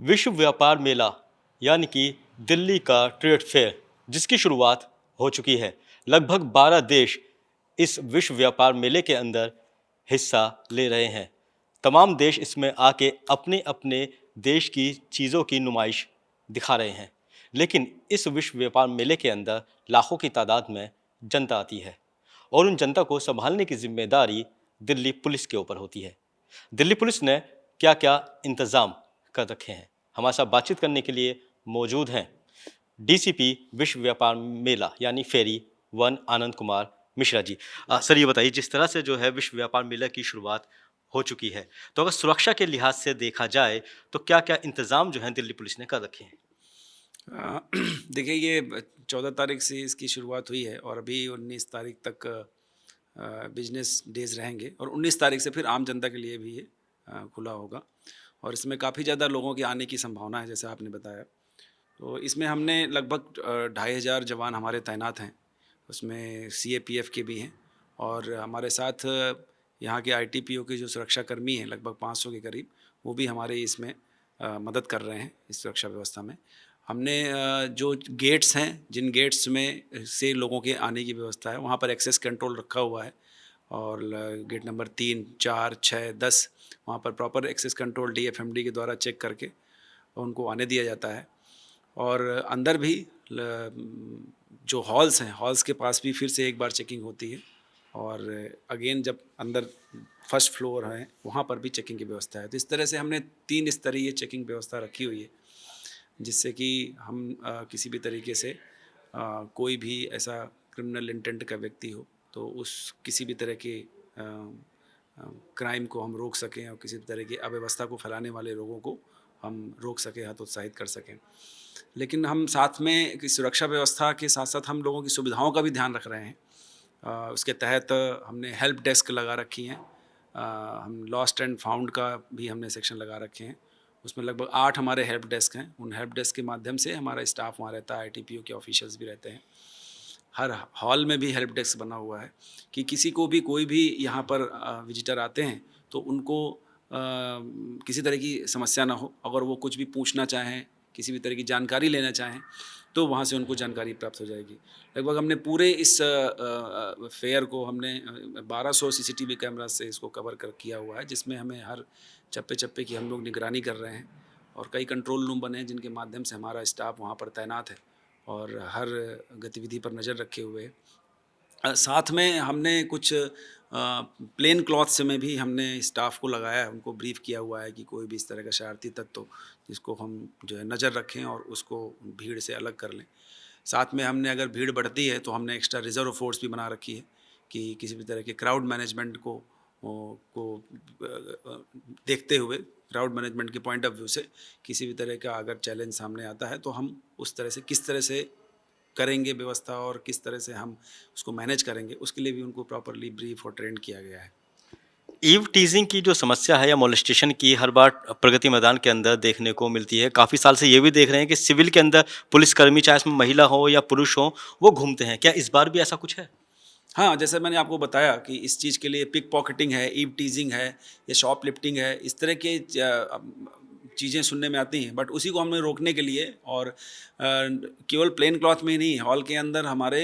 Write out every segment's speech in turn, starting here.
विश्व व्यापार मेला यानी कि दिल्ली का ट्रेड फेयर जिसकी शुरुआत हो चुकी है। लगभग 12 देश इस विश्व व्यापार मेले के अंदर हिस्सा ले रहे हैं। तमाम देश इसमें आके अपने अपने देश की चीज़ों की नुमाइश दिखा रहे हैं। लेकिन इस विश्व व्यापार मेले के अंदर लाखों की तादाद में जनता आती है और उन जनता को संभालने की जिम्मेदारी दिल्ली पुलिस के ऊपर होती है। दिल्ली पुलिस ने क्या क्या इंतज़ाम कर रखे हैं, हमारे साथ बातचीत करने के लिए मौजूद हैं डीसीपी विश्व व्यापार मेला यानी फेरी 1 आनंद कुमार मिश्रा जी। सर ये बताइए, जिस तरह से जो है विश्व व्यापार मेला की शुरुआत हो चुकी है, तो अगर सुरक्षा के लिहाज से देखा जाए तो क्या क्या इंतज़ाम जो हैं दिल्ली पुलिस ने कर रखे हैं? देखिए ये 14 तारीख से इसकी शुरुआत हुई है और अभी 19 तारीख तक बिजनेस डेज़ रहेंगे और 19 तारीख से फिर आम जनता के लिए भी ये खुला होगा और इसमें काफ़ी ज़्यादा लोगों के आने की संभावना है, जैसे आपने बताया। तो इसमें हमने लगभग 2500 जवान हमारे तैनात हैं, उसमें सीएपीएफ के भी हैं और हमारे साथ यहाँ के आईटीपीओ के जो सुरक्षाकर्मी हैं लगभग 500 के करीब, वो भी हमारे इसमें मदद कर रहे हैं इस सुरक्षा व्यवस्था में। हमने जो गेट्स हैं, जिन गेट्स में से लोगों के आने की व्यवस्था है, वहाँ पर एक्सेस कंट्रोल रखा हुआ है और गेट नंबर 3, 4, 6, 10 वहाँ पर प्रॉपर एक्सेस कंट्रोल डीएफएमडी के द्वारा चेक करके उनको आने दिया जाता है। और अंदर भी जो हॉल्स हैं, हॉल्स के पास भी फिर से एक बार चेकिंग होती है और अगेन जब अंदर फर्स्ट फ्लोर है वहाँ पर भी चेकिंग की व्यवस्था है। तो इस तरह से हमने 3 स्तरीय चेकिंग व्यवस्था रखी हुई है, जिससे कि हम किसी भी तरीके से कोई भी ऐसा क्रिमिनल इंटेंट का व्यक्ति हो तो उस किसी भी तरह के क्राइम को हम रोक सकें और किसी भी तरह की अव्यवस्था को फैलाने वाले लोगों को हम रोक सकें, हतोत्साहित कर सकें। लेकिन हम साथ में कि सुरक्षा व्यवस्था के साथ साथ हम लोगों की सुविधाओं का भी ध्यान रख रहे हैं। उसके तहत हमने हेल्प डेस्क लगा रखी हैं। हम लॉस्ट एंड फाउंड का भी हमने सेक्शन लगा रखे हैं। उसमें लगभग 8 हमारे हेल्प डेस्क हैं। उन हेल्प डेस्क के माध्यम से हमारा स्टाफ वहाँ रहता है, आईटीपीओ के ऑफिशियल्स भी रहते हैं। हर हॉल में भी हेल्प डेस्क बना हुआ है कि किसी को भी कोई भी यहाँ पर विजिटर आते हैं तो उनको किसी तरह की समस्या ना हो। अगर वो कुछ भी पूछना चाहें, किसी भी तरह की जानकारी लेना चाहें तो वहाँ से उनको जानकारी प्राप्त हो जाएगी। लगभग हमने पूरे इस फेयर को हमने 1200 सीसीटीवी कैमरा से इसको कवर कर किया हुआ है, जिसमें हमें हर चप्पे-चप्पे की हम लोग निगरानी कर रहे हैं और कई कंट्रोल रूम बने हैं जिनके माध्यम से हमारा स्टाफ वहाँ पर तैनात है और हर गतिविधि पर नज़र रखे हुए है। साथ में हमने कुछ प्लेन क्लॉथ्स में भी हमने स्टाफ को लगाया है, उनको ब्रीफ किया हुआ है कि कोई भी इस तरह का शरारती तत्व हो जिसको हम जो है नज़र रखें और उसको भीड़ से अलग कर लें। साथ में हमने अगर भीड़ बढ़ती है तो हमने एक्स्ट्रा रिज़र्व फोर्स भी बना रखी है कि किसी भी तरह के क्राउड मैनेजमेंट को देखते हुए, क्राउड मैनेजमेंट के पॉइंट ऑफ व्यू से किसी भी तरह का अगर चैलेंज सामने आता है तो हम उस तरह से किस तरह से करेंगे व्यवस्था और किस तरह से हम उसको मैनेज करेंगे, उसके लिए भी उनको प्रॉपरली ब्रीफ और ट्रेंड किया गया है। ईव टीजिंग की जो समस्या है या मोलेस्टेशन की हर बार प्रगति मैदान के अंदर देखने को मिलती है। काफ़ी साल से ये भी देख रहे हैं कि सिविल के अंदर पुलिसकर्मी, चाहे इसमें महिला हो या पुरुष हो, वो घूमते हैं। क्या इस बार भी ऐसा कुछ है? हाँ, जैसे मैंने आपको बताया कि इस चीज़ के लिए पिक पॉकेटिंग है, ईव टीजिंग है, या शॉप लिफ्टिंग है, इस तरह के चीज़ें सुनने में आती हैं। बट उसी को हमने रोकने के लिए और केवल प्लेन क्लॉथ में ही नहीं, हॉल के अंदर हमारे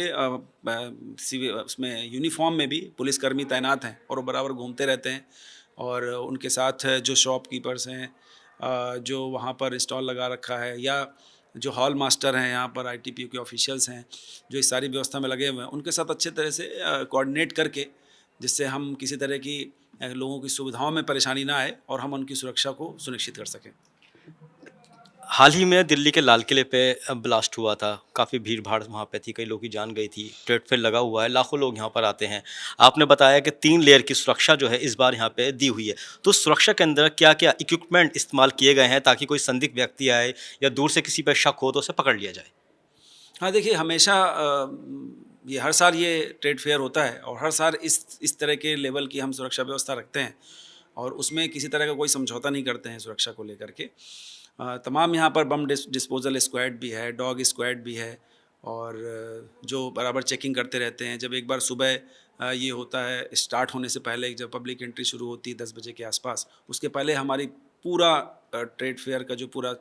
उसमें यूनिफॉर्म में भी पुलिसकर्मी तैनात हैं और वो बराबर घूमते रहते हैं और उनके साथ जो शॉपकीपर्स हैं, जो वहाँ पर स्टॉल लगा रखा है, या जो हॉल मास्टर हैं यहाँ पर आईटीपीओ के ऑफिशियल्स हैं जो इस सारी व्यवस्था में लगे हुए हैं, उनके साथ अच्छे तरह से कोऑर्डिनेट करके, जिससे हम किसी तरह की लोगों की सुविधाओं में परेशानी ना आए और हम उनकी सुरक्षा को सुनिश्चित कर सकें। हाल ही में दिल्ली के लाल किले पे ब्लास्ट हुआ था। काफ़ी भीड़-भाड़ वहाँ पे थी, कई लोगों की जान गई थी। ट्रेड फेयर लगा हुआ है, लाखों लोग यहाँ पर आते हैं। आपने बताया कि 3 लेयर की सुरक्षा जो है इस बार यहाँ पे दी हुई है। तो सुरक्षा के अंदर क्या-क्या इक्विपमेंट इस्तेमाल किए गए हैं ताकि कोई संदिग्ध व्यक्ति आए या दूर से किसी पे शक हो तो उसे पकड़ लिया जाए? हाँ, देखिए हमेशा ये हर साल ये ट्रेड फेयर होता है और हर साल इस तरह के लेवल की हम सुरक्षा व्यवस्था रखते हैं और उसमें किसी तरह का कोई समझौता नहीं करते हैं सुरक्षा को लेकर के। तमाम यहाँ पर बम डिस्पोजल स्क्वाड भी है, डॉग स्क्वाड भी है और जो बराबर चेकिंग करते रहते हैं। जब एक बार सुबह ये होता है स्टार्ट होने से पहले, जब पब्लिक एंट्री शुरू होती है 10 बजे के आसपास, उसके पहले हमारी पूरा ट्रेड फेयर का जो पूरा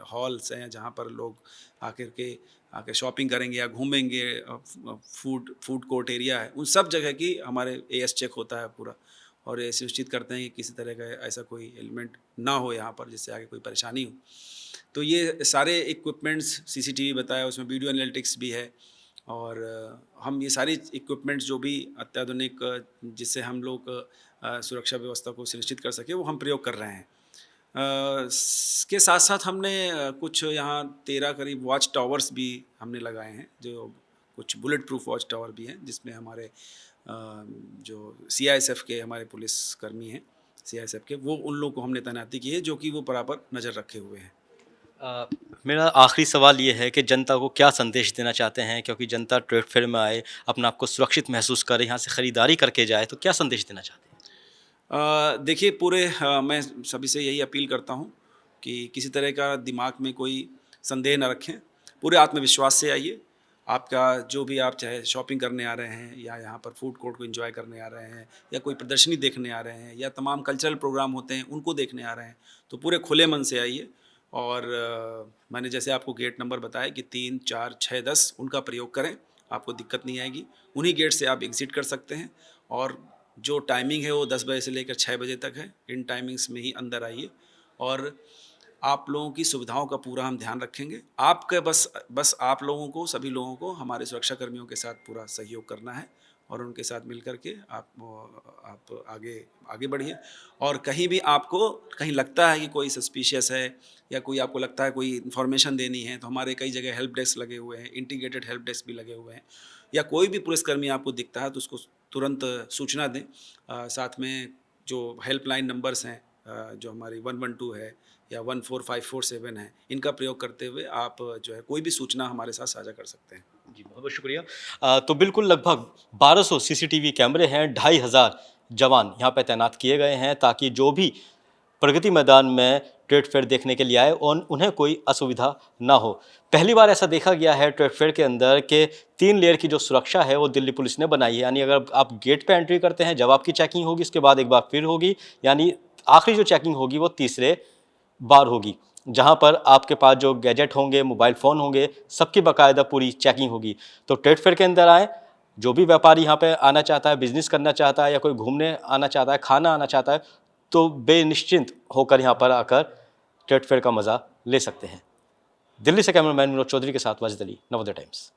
हॉल्स हैं जहाँ पर लोग आकर शॉपिंग करेंगे या घूमेंगे, फूड कोर्ट एरिया है, उन सब जगह की हमारे एएस चेक होता है पूरा, और ये सुनिश्चित करते हैं कि किसी तरह का ऐसा कोई एलिमेंट ना हो यहाँ पर जिससे आगे कोई परेशानी हो। तो ये सारे इक्विपमेंट्स, सीसीटीवी बताया, उसमें वीडियो एनालिटिक्स भी है, और हम ये सारी इक्विपमेंट्स जो भी अत्याधुनिक जिससे हम लोग सुरक्षा व्यवस्था को सुनिश्चित कर सके वो हम प्रयोग कर रहे हैं। इसके साथ साथ हमने कुछ यहाँ 13 करीब वॉच टावर्स भी हमने लगाए हैं, जो कुछ बुलेट प्रूफ वॉच टावर भी हैं, जिसमें हमारे जो सीआईएसएफ के हमारे पुलिसकर्मी हैं, सीआईएसएफ के, वो उन लोगों को हमने तैनाती की है जो कि वो बराबर नज़र रखे हुए हैं। मेरा आखिरी सवाल ये है कि जनता को क्या संदेश देना चाहते हैं, क्योंकि जनता ट्रेड फेयर में आए, अपने आप को सुरक्षित महसूस करे, यहाँ से ख़रीदारी करके जाए, तो क्या संदेश देना चाहते हैं? देखिए मैं सभी से यही अपील करता हूँ कि किसी तरह का दिमाग में कोई संदेह न रखें, पूरे आत्मविश्वास से आइए। आपका जो भी, आप चाहे शॉपिंग करने आ रहे हैं या यहाँ पर फूड कोर्ट को एंजॉय करने आ रहे हैं या कोई प्रदर्शनी देखने आ रहे हैं या तमाम कल्चरल प्रोग्राम होते हैं उनको देखने आ रहे हैं, तो पूरे खुले मन से आइए। और मैंने जैसे आपको गेट नंबर बताया कि 3, 4, 6, 10 उनका प्रयोग करें, आपको दिक्कत नहीं आएगी। उन्हीं गेट से आप एग्ज़िट कर सकते हैं, और जो टाइमिंग है वो 10 बजे से लेकर 6 बजे तक है। इन टाइमिंग्स में ही अंदर आइए, और आप लोगों की सुविधाओं का पूरा हम ध्यान रखेंगे। आपके बस आप लोगों को, सभी लोगों को हमारे सुरक्षा कर्मियों के साथ पूरा सहयोग करना है, और उनके साथ मिल कर के आप आगे बढ़िए। और कहीं भी आपको कहीं लगता है कि कोई सस्पिशियस है या कोई आपको लगता है कोई इन्फॉर्मेशन देनी है, तो हमारे कई जगह हेल्प डेस्क लगे हुए हैं, इंटीग्रेटेड हेल्प डेस्क भी लगे हुए हैं, या कोई भी पुलिसकर्मी आपको दिखता है तो उसको तुरंत सूचना दें। साथ में जो हेल्पलाइन नंबर्स हैं, जो हमारी 112 है या 14547 है, इनका प्रयोग करते हुए आप जो है कोई भी सूचना हमारे साथ साझा कर सकते हैं। जी, बहुत बहुत शुक्रिया। तो बिल्कुल लगभग 1200 सीसीटीवी कैमरे हैं, 2500 जवान यहाँ पे तैनात किए गए हैं, ताकि जो भी प्रगति मैदान में ट्रेड फेयर देखने के लिए आए और उन्हें कोई असुविधा ना हो। पहली बार ऐसा देखा गया है ट्रेड फेयर के अंदर कि 3 लेयर की जो सुरक्षा है वो दिल्ली पुलिस ने बनाई है। यानी अगर आप गेट पे एंट्री करते हैं, जब आपकी चेकिंग होगी, उसके बाद एक बार फिर होगी, यानी आखिरी जो चेकिंग होगी वो तीसरे बार होगी, जहां पर आपके पास जो गैजेट होंगे, मोबाइल फ़ोन होंगे, सबकी बाकायदा पूरी चेकिंग होगी। तो ट्रेड फेयर के अंदर आएँ, जो भी व्यापारी यहाँ पे आना चाहता है, बिज़नेस करना चाहता है, या कोई घूमने आना चाहता है, खाना आना चाहता है, तो बेनिश्चिंत होकर यहाँ पर आकर ट्रेड फेयर का मज़ा ले सकते हैं। दिल्ली से कैमरामैन विनोद चौधरी के साथ वाजिद अली, नवोदय टाइम्स।